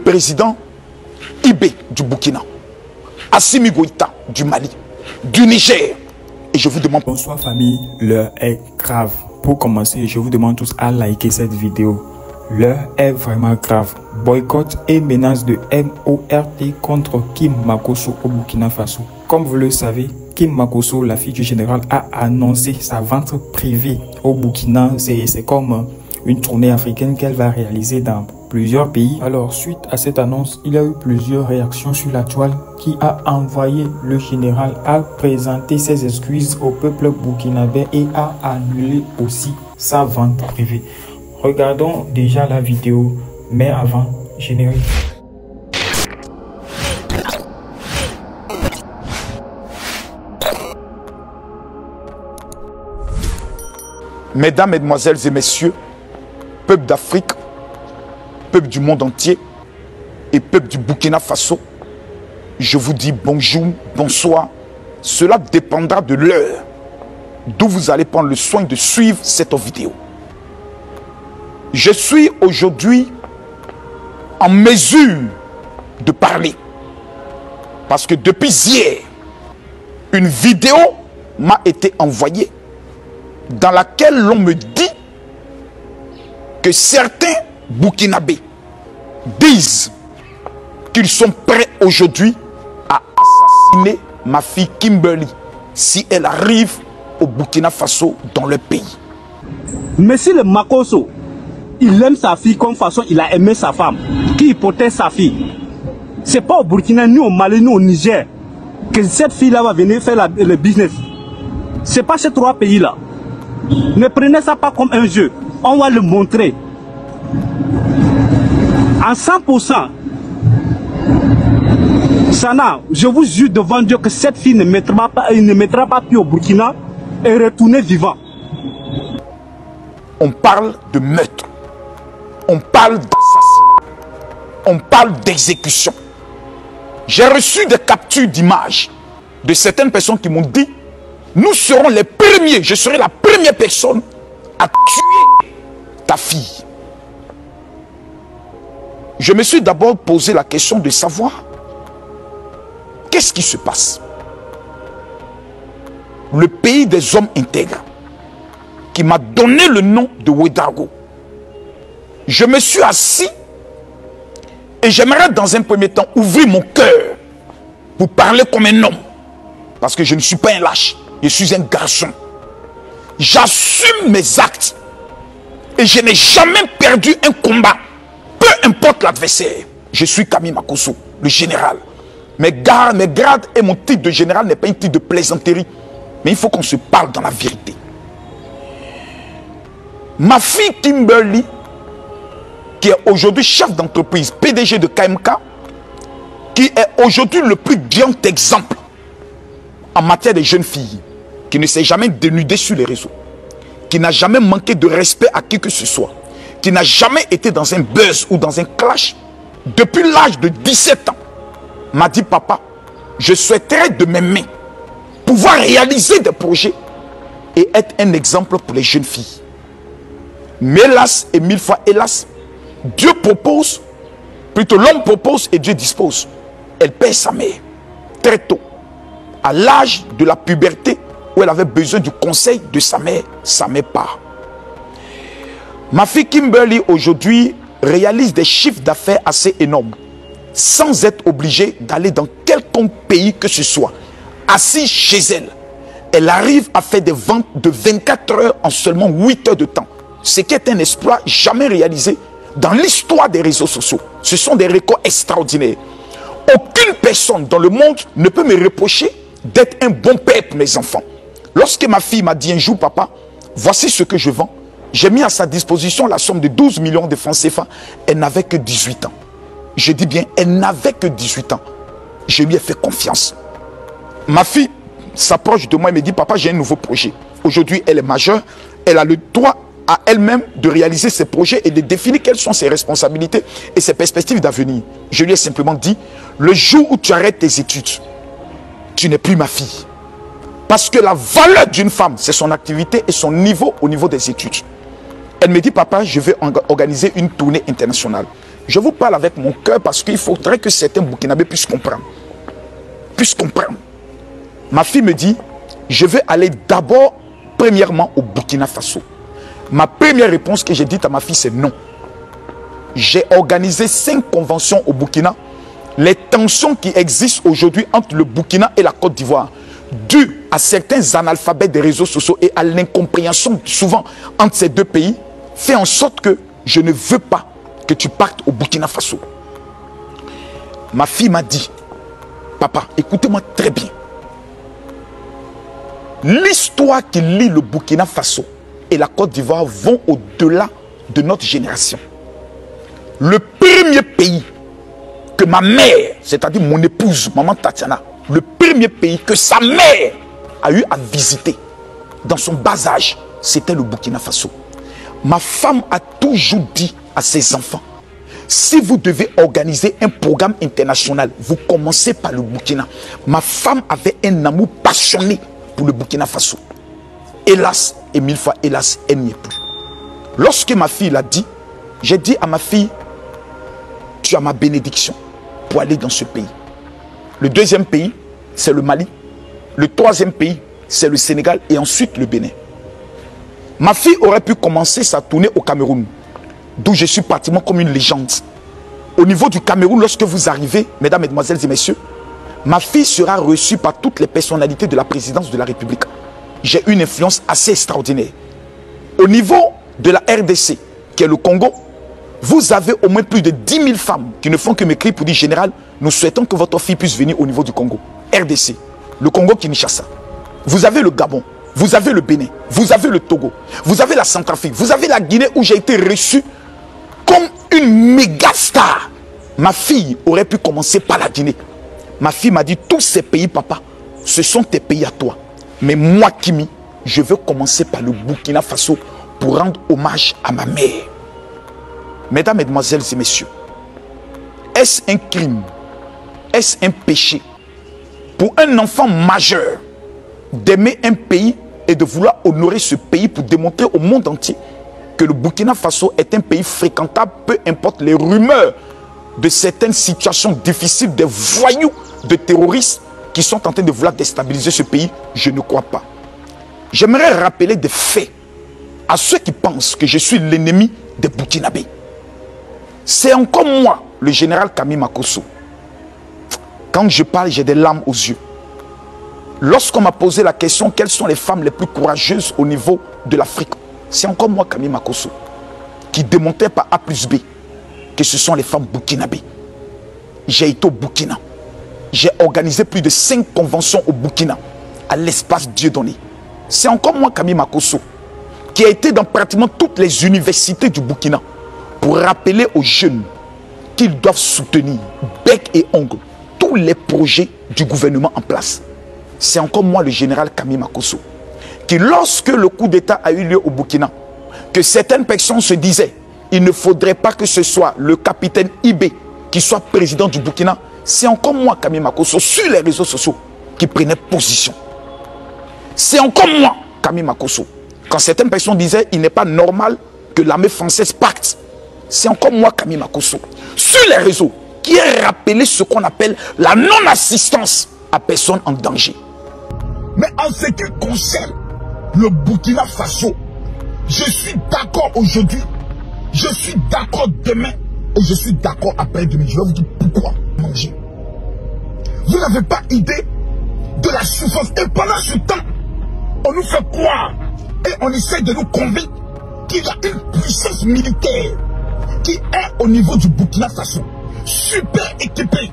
président Ibé du Burkina, Assimi Goïta du Mali, du Niger. Et je vous demande... Bonsoir famille, l'heure est grave. Pour commencer, je vous demande tous à liker cette vidéo. L'heure est vraiment grave. Boycott et menace de MORT contre Kim Makosso au Burkina Faso. Comme vous le savez, Kim Makosso, la fille du général, a annoncé sa vente privée au Burkina. C'est comme une tournée africaine qu'elle va réaliser dans plusieurs pays. Alors, suite à cette annonce, il y a eu plusieurs réactions sur la toile qui a envoyé le général à présenter ses excuses au peuple burkinabé et à annuler aussi sa vente privée. Regardons déjà la vidéo, mais avant, générique. Mesdames, Mesdemoiselles et Messieurs, peuple d'Afrique, peuple du monde entier et peuple du Burkina Faso, je vous dis bonjour, bonsoir. Cela dépendra de l'heure d'où vous allez prendre le soin de suivre cette vidéo. Je suis aujourd'hui en mesure de parler parce que depuis hier, une vidéo m'a été envoyée dans laquelle l'on me dit que certains Burkinabés disent qu'ils sont prêts aujourd'hui à assassiner ma fille Kimberly si elle arrive au Burkina Faso dans le pays. Monsieur le Makosso, il aime sa fille comme façon il a aimé sa femme, qui hypothèse sa fille. C'est pas au Burkina, ni au Mali, ni au Niger que cette fille-là va venir faire le business. C'est pas ces trois pays-là. Ne prenez ça pas comme un jeu. On va le montrer. En 100%. Sana, je vous jure devant Dieu que cette fille ne mettra pas pied au Burkina et retourner vivant. On parle de meurtre. On parle d'assassinat. On parle d'exécution. J'ai reçu des captures d'images de certaines personnes qui m'ont dit: nous serons les premiers, je serai la première personne à tuer ta fille. Je me suis d'abord posé la question de savoir qu'est-ce qui se passe. Le pays des hommes intègres qui m'a donné le nom de Ouédraogo. Je me suis assis et j'aimerais dans un premier temps ouvrir mon cœur pour parler comme un homme. Parce que je ne suis pas un lâche, je suis un garçon. J'assume mes actes et je n'ai jamais perdu un combat, peu importe l'adversaire. Je suis Kami Makosso, le général. Mes grades et mon titre de général n'est pas un titre de plaisanterie, mais il faut qu'on se parle dans la vérité. Ma fille Kimberly, qui est aujourd'hui chef d'entreprise, PDG de KMK, qui est aujourd'hui le plus grand exemple en matière de jeunes filles, qui ne s'est jamais dénudée sur les réseaux, qui n'a jamais manqué de respect à qui que ce soit, qui n'a jamais été dans un buzz ou dans un clash, depuis l'âge de 17 ans, m'a dit: papa, je souhaiterais de mes mains pouvoir réaliser des projets et être un exemple pour les jeunes filles. Mais hélas et mille fois hélas, Dieu propose, plutôt l'homme propose et Dieu dispose. Elle perd sa mère très tôt, à l'âge de la puberté où elle avait besoin du conseil de sa mère part. Ma fille Kimberly aujourd'hui réalise des chiffres d'affaires assez énormes sans être obligée d'aller dans quelconque pays que ce soit. Assise chez elle, elle arrive à faire des ventes de 24 heures en seulement 8 heures de temps. Ce qui est un exploit jamais réalisé dans l'histoire des réseaux sociaux. Ce sont des records extraordinaires. Aucune personne dans le monde ne peut me reprocher d'être un bon père pour mes enfants. Lorsque ma fille m'a dit un jour: papa, voici ce que je vends, j'ai mis à sa disposition la somme de 12 millions de francs CFA. Elle n'avait que 18 ans. Je dis bien, elle n'avait que 18 ans. Je lui ai fait confiance. Ma fille s'approche de moi et me dit: papa, j'ai un nouveau projet. Aujourd'hui, elle est majeure. Elle a le droit à elle-même de réaliser ses projets et de définir quelles sont ses responsabilités et ses perspectives d'avenir. Je lui ai simplement dit: le jour où tu arrêtes tes études, tu n'es plus ma fille. Parce que la valeur d'une femme, c'est son activité et son niveau au niveau des études. Elle me dit: papa, je vais organiser une tournée internationale. Je vous parle avec mon cœur parce qu'il faudrait que certains Burkinabés puissent comprendre. Ma fille me dit, je vais aller d'abord, premièrement, au Burkina Faso. Ma première réponse que j'ai dite à ma fille, c'est non. J'ai organisé 5 conventions au Burkina. Les tensions qui existent aujourd'hui entre le Burkina et la Côte d'Ivoire, dues à certains analphabètes des réseaux sociaux et à l'incompréhension souvent entre ces deux pays, fait en sorte que je ne veux pas que tu partes au Burkina Faso. Ma fille m'a dit, papa, écoutez-moi très bien. L'histoire qui lie le Burkina Faso et la Côte d'Ivoire vont au-delà de notre génération. Le premier pays que ma mère, c'est-à-dire mon épouse, maman Tatiana, le premier pays que sa mère a eu à visiter dans son bas âge, c'était le Burkina Faso. Ma femme a toujours dit à ses enfants, si vous devez organiser un programme international, vous commencez par le Burkina. Ma femme avait un amour passionné pour le Burkina Faso. Hélas, et 1000 fois hélas, elle n'y est plus. Lorsque ma fille l'a dit, j'ai dit à ma fille, tu as ma bénédiction pour aller dans ce pays. Le deuxième pays, c'est le Mali. Le troisième pays, c'est le Sénégal et ensuite le Bénin. Ma fille aurait pu commencer sa tournée au Cameroun, d'où je suis pratiquement comme une légende. Au niveau du Cameroun, lorsque vous arrivez, mesdames, mesdemoiselles et messieurs, ma fille sera reçue par toutes les personnalités de la présidence de la République. J'ai une influence assez extraordinaire. Au niveau de la RDC, qui est le Congo, vous avez au moins plus de 10 000 femmes qui ne font que m'écrire pour dire, général, nous souhaitons que votre fille puisse venir au niveau du Congo. RDC, le Congo-Kinshasa. Vous avez le Gabon, vous avez le Bénin, vous avez le Togo, vous avez la Centrafrique, vous avez la Guinée où j'ai été reçu comme une méga star. Ma fille aurait pu commencer par la Guinée. Ma fille m'a dit, tous ces pays, papa, ce sont tes pays à toi. Mais moi, Kimi, je veux commencer par le Burkina Faso pour rendre hommage à ma mère. Mesdames, mesdemoiselles et messieurs, est-ce un crime, est-ce un péché pour un enfant majeur d'aimer un pays et de vouloir honorer ce pays pour démontrer au monde entier que le Burkina Faso est un pays fréquentable, peu importe les rumeurs de certaines situations difficiles, des voyous, de terroristes qui sont en train de vouloir déstabiliser ce pays? Je ne crois pas. J'aimerais rappeler des faits à ceux qui pensent que je suis l'ennemi des Burkinabés. C'est encore moi, le général Kami Makosso. Quand je parle, j'ai des larmes aux yeux. Lorsqu'on m'a posé la question, quelles sont les femmes les plus courageuses au niveau de l'Afrique? C'est encore moi, Kami Makosso, qui démontrait par A plus B que ce sont les femmes burkinabées. J'ai été au Burkina. J'ai organisé plus de 5 conventions au Burkina, à l'espace Dieudonné. C'est encore moi, Kami Makosso, qui a été dans pratiquement toutes les universités du Burkina pour rappeler aux jeunes qu'ils doivent soutenir bec et ongle tous les projets du gouvernement en place. C'est encore moi, le général Kami Makosso, qui lorsque le coup d'État a eu lieu au Burkina, que certaines personnes se disaient, il ne faudrait pas que ce soit le capitaine Ibé qui soit président du Burkina. C'est encore moi, Kami Makosso, sur les réseaux sociaux, qui prenait position. C'est encore moi, Kami Makosso, quand certaines personnes disaient, il n'est pas normal que l'armée française parte. C'est encore moi, Kami Makosso, sur les réseaux, qui a rappelé ce qu'on appelle la non-assistance à personne en danger. Mais en ce qui concerne le Burkina Faso, je suis d'accord aujourd'hui, je suis d'accord demain et je suis d'accord après-demain. Je vais vous dire pourquoi manger. Vous n'avez pas idée de la souffrance. Et pendant ce temps, on nous fait croire et on essaie de nous convaincre qu'il y a une puissance militaire qui est au niveau du Burkina Faso, super équipée,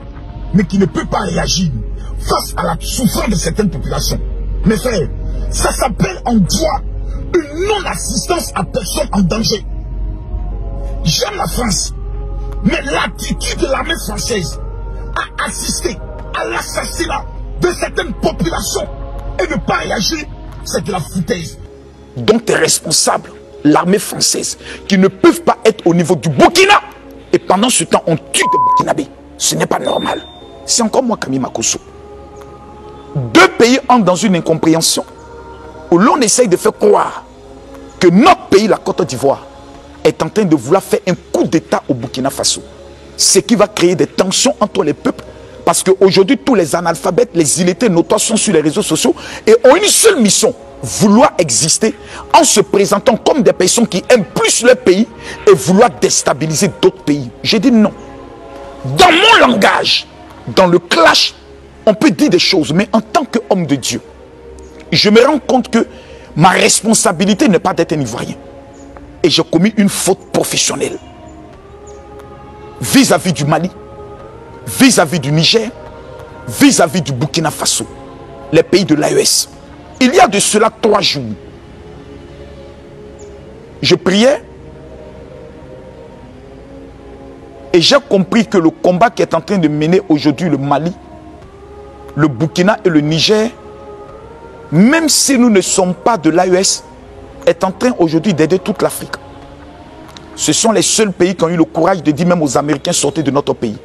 mais qui ne peut pas réagir face à la souffrance de certaines populations. Mes frères, ça s'appelle en droit une non-assistance à personne en danger. J'aime la France, mais l'attitude de l'armée française à assister à l'assassinat de certaines populations et ne pas réagir, c'est de la foutaise. Donc tu es responsable, l'armée française, qui ne peuvent pas être au niveau du Burkina. Et pendant ce temps, on tue des Burkinabés. Ce n'est pas normal. C'est encore moi, Kami Makosso. 2 pays entrent dans une incompréhension où l'on essaye de faire croire que notre pays, la Côte d'Ivoire, est en train de vouloir faire un coup d'État au Burkina Faso. ce qui va créer des tensions entre les peuples. Parce qu'aujourd'hui, tous les analphabètes, les illettrés notoires sont sur les réseaux sociaux et ont une seule mission, vouloir exister en se présentant comme des personnes qui aiment plus leur pays et vouloir déstabiliser d'autres pays. J'ai dit non. Dans mon langage, dans le clash, on peut dire des choses, mais en tant qu'homme de Dieu, je me rends compte que ma responsabilité n'est pas d'être un Ivoirien. Et j'ai commis une faute professionnelle vis-à-vis du Mali, vis-à-vis du Niger, vis-à-vis du Burkina Faso, les pays de l'AES. Il y a de cela 3 jours, je priais et j'ai compris que le combat qui est en train de mener aujourd'hui le Mali, le Burkina et le Niger, même si nous ne sommes pas de l'AES, est en train aujourd'hui d'aider toute l'Afrique. Ce sont les seuls pays qui ont eu le courage de dire même aux Américains sortez de notre pays.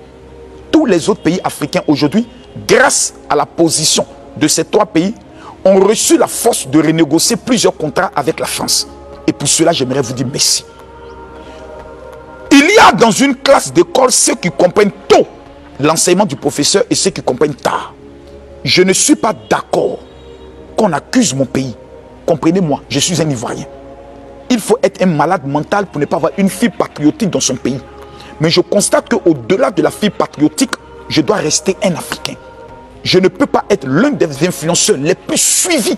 Tous les autres pays africains aujourd'hui, grâce à la position de ces 3 pays, ont reçu la force de renégocier plusieurs contrats avec la France. Et pour cela, j'aimerais vous dire merci. Il y a dans une classe d'école ceux qui comprennent tôt l'enseignement du professeur et ceux qui comprennent tard. Je ne suis pas d'accord qu'on accuse mon pays. Comprenez-moi, je suis un Ivoirien. Il faut être un malade mental pour ne pas avoir une fibre patriotique dans son pays. Mais je constate qu'au-delà de la fibre patriotique, je dois rester un Africain. Je ne peux pas être l'un des influenceurs les plus suivis,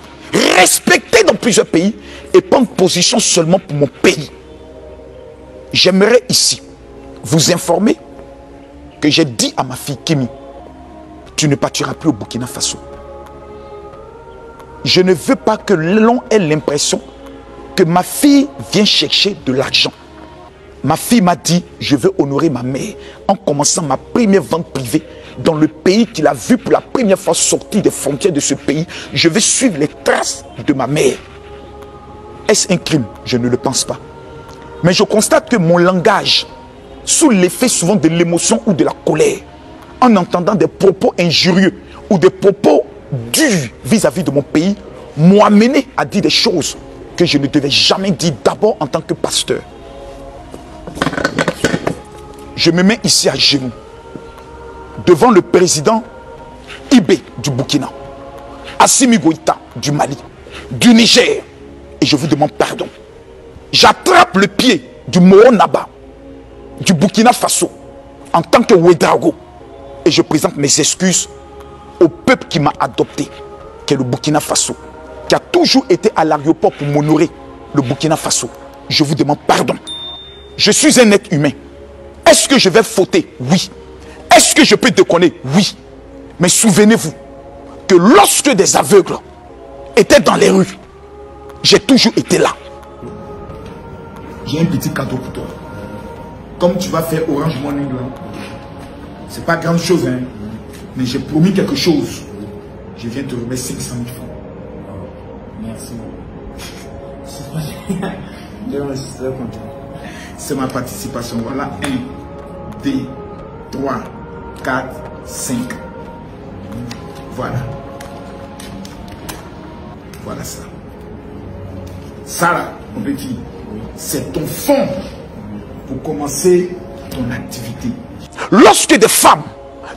respectés dans plusieurs pays et prendre position seulement pour mon pays. J'aimerais ici vous informer que j'ai dit à ma fille Kimi, tu ne partiras plus au Burkina Faso. Je ne veux pas que l'on ait l'impression que ma fille vient chercher de l'argent. Ma fille m'a dit, je veux honorer ma mère en commençant ma première vente privée dans le pays qu'il a vu pour la première fois sortir des frontières de ce pays. Je vais suivre les traces de ma mère. Est-ce un crime? Je ne le pense pas. Mais je constate que mon langage, sous l'effet souvent de l'émotion ou de la colère, en entendant des propos injurieux ou des propos durs vis-à-vis de mon pays, m'ont amené à dire des choses que je ne devais jamais dire, d'abord en tant que pasteur. Je me mets ici à genoux devant le président Ibé du Burkina, Assimi Goïta du Mali, du Niger, et je vous demande pardon. J'attrape le pied du Moro Naba, du Burkina Faso, en tant que Ouedraogo, et je présente mes excuses au peuple qui m'a adopté, qui est le Burkina Faso, qui a toujours été à l'aéroport pour m'honorer, le Burkina Faso. Je vous demande pardon. Je suis un être humain. Est-ce que je vais fauter? Oui. Est-ce que je peux déconner? Oui. Mais souvenez-vous que lorsque des aveugles étaient dans les rues, j'ai toujours été là. J'ai un petit cadeau pour toi. Comme tu vas faire Orange Money là, c'est pas grande chose, hein. Mais j'ai promis quelque chose. Je viens te remettre 500 000 francs. Merci. C'est ma participation. Voilà 1, 2, 3, 4, 5. Voilà. Voilà ça. Ça là, mon petit, c'est ton fonds pour commencer ton activité. Lorsque des femmes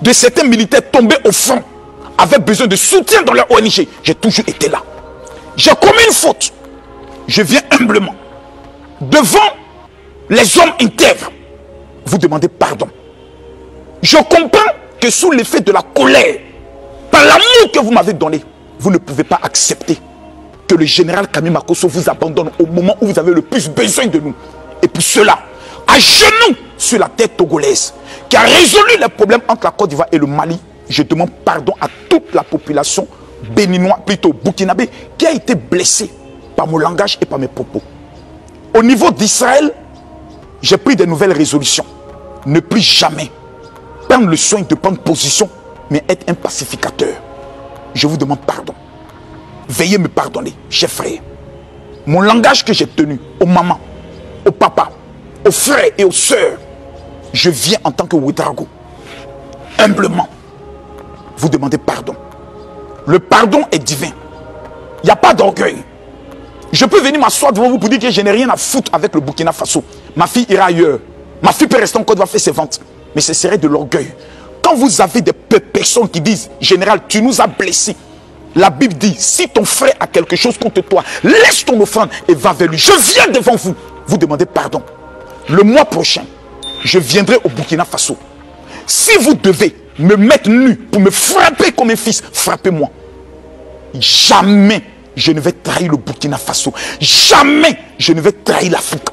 de certains militaires tombés au front avaient besoin de soutien dans leur ONG, j'ai toujours été là. J'ai commis une faute. Je viens humblement devant les hommes intègres vous demander pardon. Je comprends que sous l'effet de la colère, par l'amour que vous m'avez donné, vous ne pouvez pas accepter que le général Kami Makosso vous abandonne au moment où vous avez le plus besoin de nous. Et pour cela, à genoux sur la terre togolaise, qui a résolu les problèmes entre la Côte d'Ivoire et le Mali, je demande pardon à toute la population béninoise, plutôt burkinabé, qui a été blessée par mon langage et par mes propos. Au niveau d'Israël, j'ai pris de nouvelles résolutions. Ne plus jamais prendre le soin de prendre position, mais être un pacificateur. Je vous demande pardon. Veuillez me pardonner, chers frères. Mon langage que j'ai tenu aux mamans, aux papas, aux frères et aux sœurs, je viens en tant que Ouedraogo, humblement, vous demander pardon. Le pardon est divin. Il n'y a pas d'orgueil. Je peux venir m'asseoir devant vous pour dire que je n'ai rien à foutre avec le Burkina Faso. Ma fille ira ailleurs. Ma fille peut rester en Côte d'Ivoire faire ses ventes. mais ce serait de l'orgueil. Quand vous avez des personnes qui disent, général, tu nous as blessés. La Bible dit, si ton frère a quelque chose contre toi, laisse ton offrande et va vers lui. Je viens devant vous, vous demandez pardon. Le mois prochain, je viendrai au Burkina Faso. Si vous devez me mettre nu pour me frapper comme un fils, frappez-moi. Jamais je ne vais trahir le Burkina Faso. Jamais je ne vais trahir l'Afrique.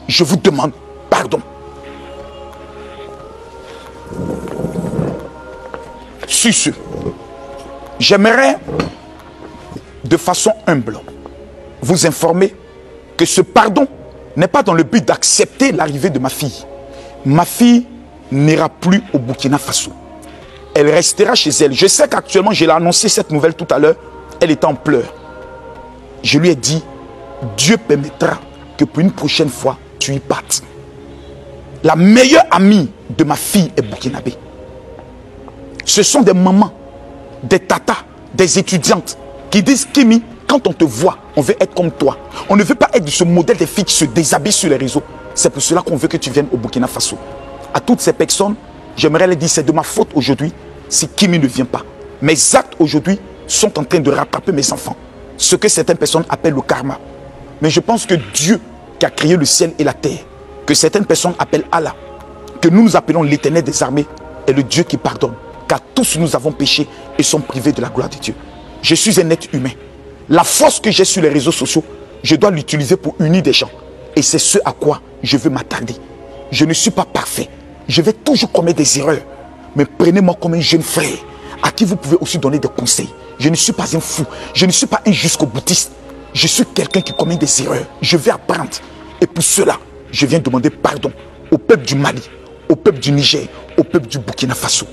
Je vous demande pardon. Sur ce, j'aimerais de façon humble vous informer que ce pardon n'est pas dans le but d'accepter l'arrivée de ma fille. Ma fille n'ira plus au Burkina Faso. Elle restera chez elle. Je sais qu'actuellement, je l'ai annoncé cette nouvelle tout à l'heure, elle est en pleurs. Je lui ai dit, Dieu permettra que pour une prochaine fois, tu y partes. La meilleure amie de ma fille est burkinabé. Ce sont des mamans, des tatas, des étudiantes qui disent, Kimi, quand on te voit, on veut être comme toi. On ne veut pas être de ce modèle des filles qui se déshabillent sur les réseaux. C'est pour cela qu'on veut que tu viennes au Burkina Faso. À toutes ces personnes, j'aimerais les dire, c'est de ma faute aujourd'hui si Kimi ne vient pas. Mes actes aujourd'hui sont en train de rattraper mes enfants. Ce que certaines personnes appellent le karma. Mais je pense que Dieu qui a créé le ciel et la terre, que certaines personnes appellent Allah, que nous appelons l'Éternel des armées, est le Dieu qui pardonne. Car tous nous avons péché et sommes privés de la gloire de Dieu. Je suis un être humain. La force que j'ai sur les réseaux sociaux, je dois l'utiliser pour unir des gens. Et c'est ce à quoi je veux m'attarder. Je ne suis pas parfait. Je vais toujours commettre des erreurs. Mais prenez-moi comme un jeune frère à qui vous pouvez aussi donner des conseils. Je ne suis pas un fou. Je ne suis pas un jusqu'au-boutiste. Je suis quelqu'un qui commet des erreurs. Je vais apprendre. Et pour cela, je viens demander pardon au peuple du Mali, au peuple du Niger, au peuple du Burkina Faso.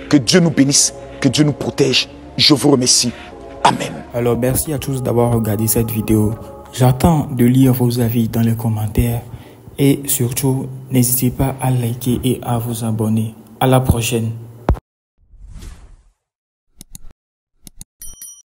Que Dieu nous bénisse, que Dieu nous protège. Je vous remercie. Amen. Alors merci à tous d'avoir regardé cette vidéo. J'attends de lire vos avis dans les commentaires. Et surtout, n'hésitez pas à liker et à vous abonner. À la prochaine.